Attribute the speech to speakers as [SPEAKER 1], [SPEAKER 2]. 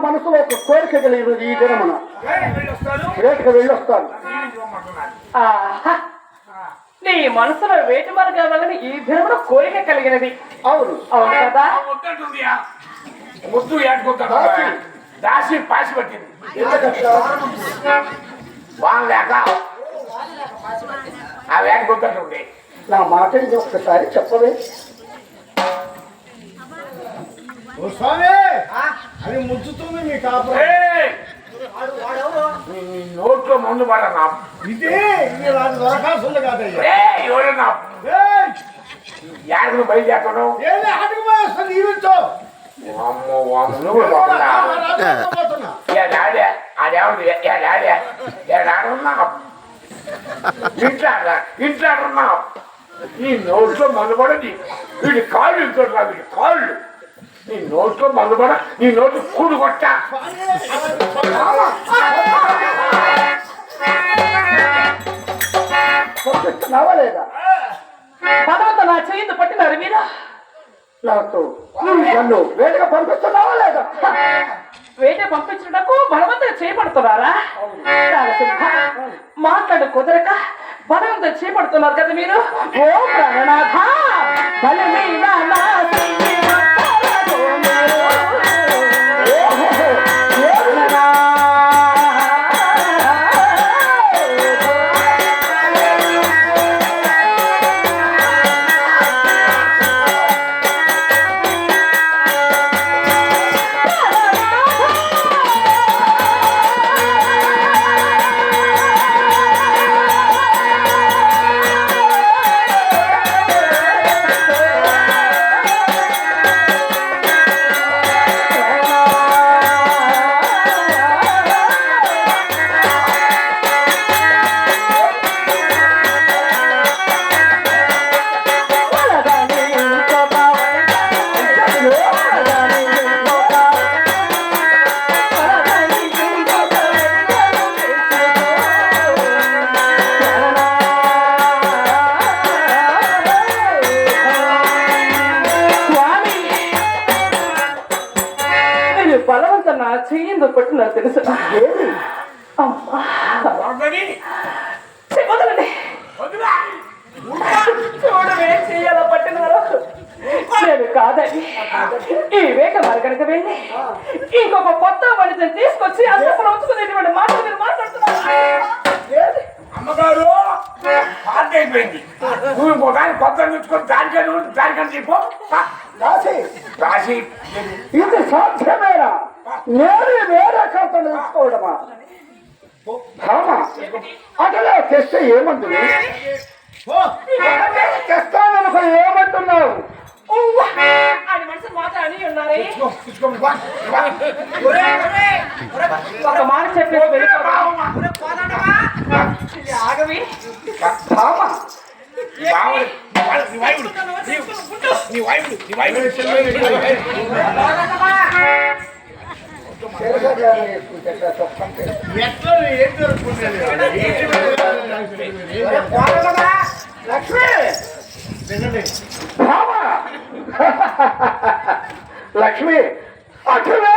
[SPEAKER 1] మనసులో ఒక కోరిక కలిగినది ఈ దినమున వేటకు వెళ్ళొస్తాను.
[SPEAKER 2] నీ మనసులో వేటి మార్గాలని ఈ దినమున కోరిక కలిగినది.
[SPEAKER 1] అవును
[SPEAKER 2] అవును కదా.
[SPEAKER 3] ముద్దు ఏడుకుంటాడు దాసి పాసి పట్టింది బాగాలేక ఆ వేడుకుంటుండే.
[SPEAKER 1] నా మాట ఒక్కసారి చెప్పవే.
[SPEAKER 4] స్వామి అది ముచ్చుతుంది మీ కాపురం.
[SPEAKER 3] నోట్లో మందు పడనా
[SPEAKER 4] ఇది దరఖాస్తులు కాదయ్యా.
[SPEAKER 3] ఎవరన్నా యాడకు బయలుదేరను
[SPEAKER 4] నీవించో
[SPEAKER 3] అమ్మో నువ్వు ఇంట్లో నీ నోట్లో మందుపడది వీడి కాళ్ళు ఇంట్లో వీడి కాళ్ళు నీ నోట్లో మందుపడ నీ నోట్లు కూడు కొట్టా.
[SPEAKER 1] పంపిస్తున్నావా లేదా?
[SPEAKER 2] భగవంత నా చెయ్యి పట్టినారు మీరు.
[SPEAKER 1] నాకు నన్ను వేటగా పంపిస్తున్నావా లేదా?
[SPEAKER 2] వేట పంపించడానికి బలవంతులు చేపడుతున్నారా? మాట్లాడు కుదరక బలవంతులు చేపడుతున్నారు కదా మీరు. ఓ ప్రాణనాథ బలమైన బలవంత నా చెయ్యిందో పట్టి నాకు తెలుసు. చూడవే చెయ్యాల పట్టినారు. నేను కాదని ఈ వేగ మార్గనక వెళ్ళి ఇంకొక కొత్త మనిషిని తీసుకొచ్చి అందులో ఉంచుకునేటువంటి మాటలు మీరు మాట్లాడుతున్నారు.
[SPEAKER 3] అమ్మగారు పాత అయిపోయింది. నువ్వు ఇంకోదాన్ని కొత్త తెచ్చుకొని దానికని చెప్పు
[SPEAKER 1] రాసి
[SPEAKER 3] రాసి
[SPEAKER 1] ఇది సాధ్యమేనా? నేను వేరే కథ నేర్చుకోవడమా? అటలే తెస్తే ఏమంటుంది? తెస్తాననుకో ఏమంటున్నావు?
[SPEAKER 2] అది మనిషి మాట్లాడి ఉన్నారే. ఒక మాట చెప్పేసి ఆగవి
[SPEAKER 1] లక్ష్మి అట్లే